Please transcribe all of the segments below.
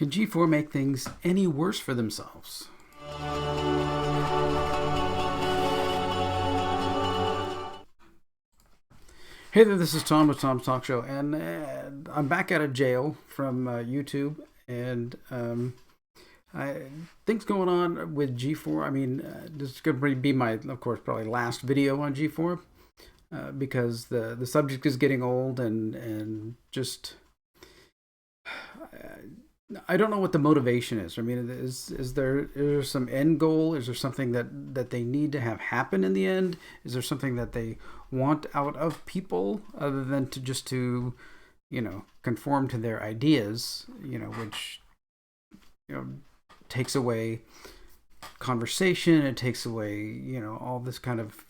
Can G4 make things any worse for themselves? Hey there, this is Tom with Tom's Talk Show, and I'm back out of jail from YouTube, and things going on with G4. I mean, this is going to be my, of course, probably last video on G4 because the subject is getting old, and just I don't know what the motivation is. I mean, is there some end goal? Is there something that they need to have happen in the end? Is there something that they want out of people other than to conform to their ideas, which takes away conversation. It takes away all this kind of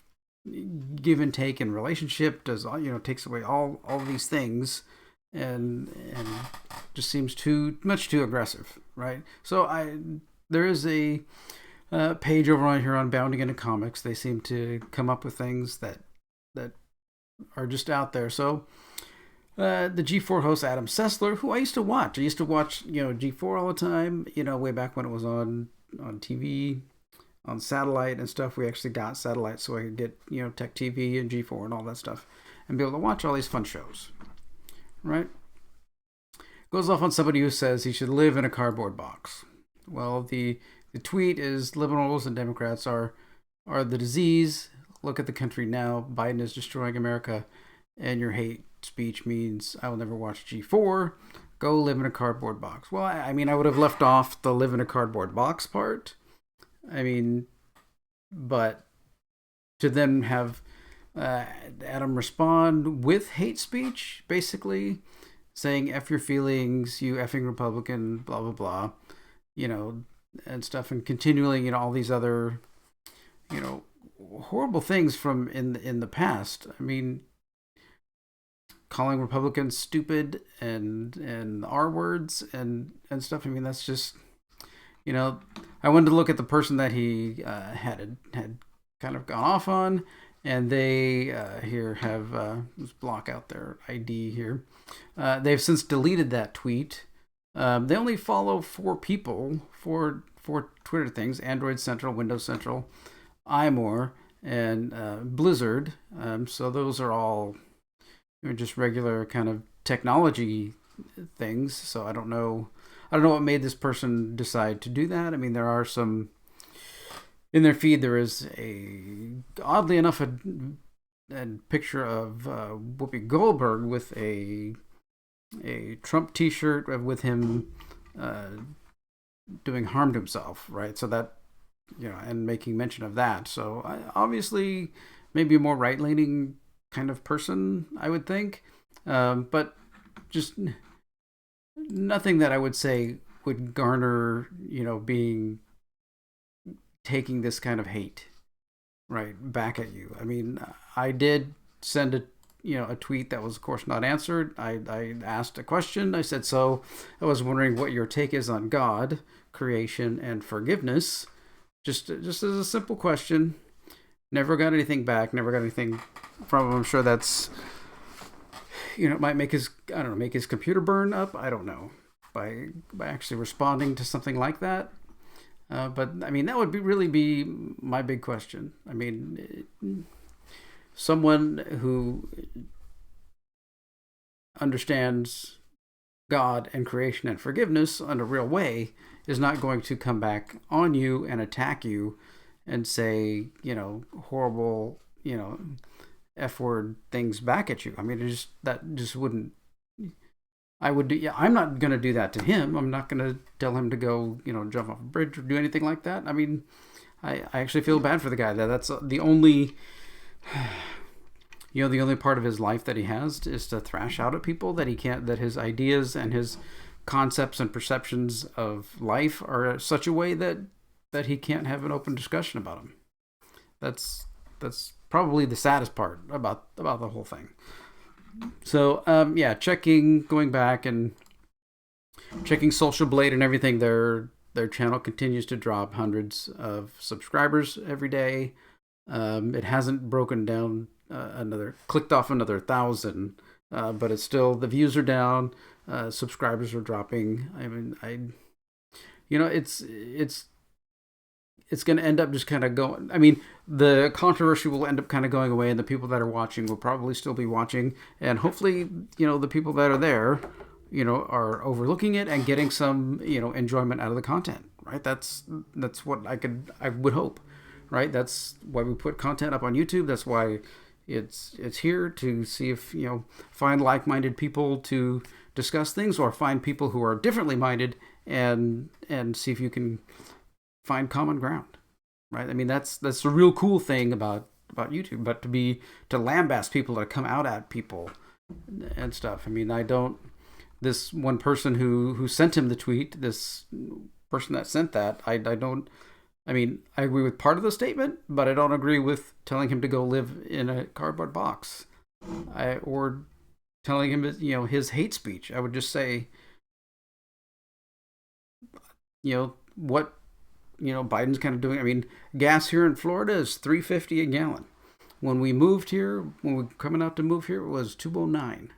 give and take in relationship. Takes away all these things, and just seems too aggressive, right? So there is a page over on here on Bounding into Comics. They seem to come up with things that are just out there. So the G4 host Adam Sessler, who I used to watch G4 all the time, way back when it was on TV, on satellite and stuff. We actually got satellite so I could get Tech TV and G4 and all that stuff and be able to watch all these fun shows, right? Goes off on somebody who says he should live in a cardboard box. Well, the tweet is liberals and Democrats are the disease. Look at the country now. Biden is destroying America, and your hate speech means I will never watch G4. Go live in a cardboard box. Well, I mean, I would have left off the live in a cardboard box part. I mean, but to then have Adam respond with hate speech, basically saying F your feelings, you effing Republican, blah, blah, blah, and stuff, and continually, all these other, horrible things from in the past. I mean, calling Republicans stupid and R words and stuff. I mean, that's just, I wanted to look at the person that he had kind of gone off on, and they here have let's block out their ID here. They've since deleted that tweet. They only follow 4 people for Twitter things: Android Central, Windows Central, iMore, and Blizzard. So those are all just regular kind of technology things. So I don't know what made this person decide to do that. I mean, there are some in their feed. There is oddly enough a picture of Whoopi Goldberg with a Trump T-shirt with him doing harm to himself, right? So that and making mention of that. So obviously, maybe a more right-leaning kind of person, I would think, but just nothing that I would say would garner, taking this kind of hate right back at you. I mean, I did send a tweet that was, of course, not answered. I asked a question. I said, so I was wondering what your take is on God, creation, and forgiveness. Just as a simple question. Never got anything back. Never got anything from him. I'm sure that's, it might make his computer burn up. I don't know, by actually responding to something like that. But I mean, that would really be my big question. I mean, someone who understands God and creation and forgiveness in a real way is not going to come back on you and attack you and say, horrible, F-word things back at you. I mean, that just wouldn't. I'm not going to do that to him. I'm not going to tell him to go, jump off a bridge or do anything like that. I mean, I actually feel bad for the guy. That's the only, the only part of his life that he has is to thrash out at people that his ideas and his concepts and perceptions of life are such a way that he can't have an open discussion about them. That's probably the saddest part about the whole thing. So going back and checking Social Blade and everything, their channel continues to drop hundreds of subscribers every day. It hasn't broken down clicked off another 1,000, but it's still, the views are down. subscribers are dropping. I mean, it's going to end up just kind of going. I mean, the controversy will end up kind of going away, and the people that are watching will probably still be watching, and hopefully, the people that are there, are overlooking it and getting some, enjoyment out of the content. Right? That's what I would hope. Right? That's why we put content up on YouTube. That's why it's here to see if find like-minded people to discuss things, or find people who are differently minded and see if you can find common ground, right? I mean, that's the real cool thing about YouTube. But to lambast people, to come out at people and stuff. I mean, this one person who sent him the tweet, this person that sent that, I agree with part of the statement, but I don't agree with telling him to go live in a cardboard box, or telling him his hate speech. I would just say, what Biden's kind of doing. I mean, gas here in Florida is $3.50 a gallon. When we moved here, when we were coming out to move here, it was $2.09.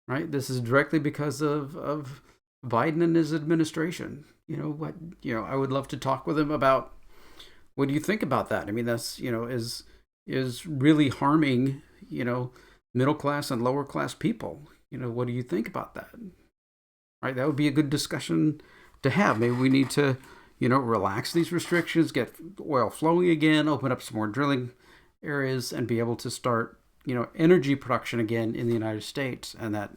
Right? This is directly because of Biden and his administration. I would love to talk with him about, what do you think about that? I mean, that's is really harming middle class and lower class people. What do you think about that? Right? That would be a good discussion to have. Maybe we need to relax these restrictions, get oil flowing again, open up some more drilling areas, and be able to start, energy production again in the United States. And that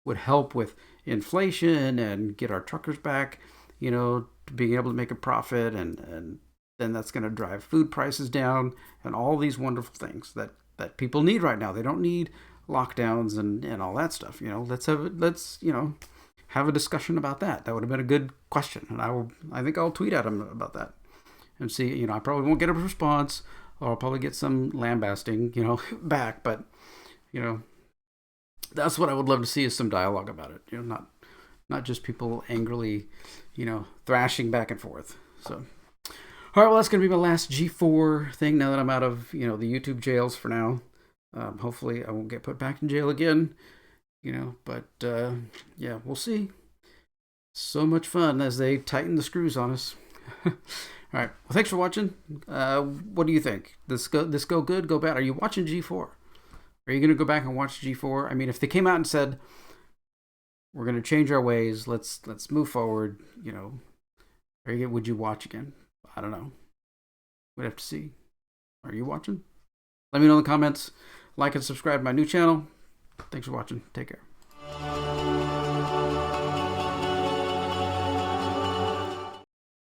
would help with inflation and get our truckers back, being able to make a profit. And then that's going to drive food prices down and all these wonderful things that people need right now. They don't need lockdowns and all that stuff. Let's have a discussion about that. That would have been a good question, and I think I'll tweet at him about that and see. I probably won't get a response, or I'll probably get some lambasting, back. But that's what I would love to see, is some dialogue about it. Not just people angrily, thrashing back and forth. So, all right, well, that's gonna be my last G4 thing. Now that I'm out of the YouTube jails for now, hopefully I won't get put back in jail again. But yeah, we'll see. So much fun as they tighten the screws on us. All right. Well, thanks for watching. What do you think? This go good, go bad? Are you watching G4? Are you going to go back and watch G4? I mean, if they came out and said, we're going to change our ways, let's move forward, would you watch again? I don't know. We'd have to see. Are you watching? Let me know in the comments. Like and subscribe to my new channel. Thanks for watching. Take care.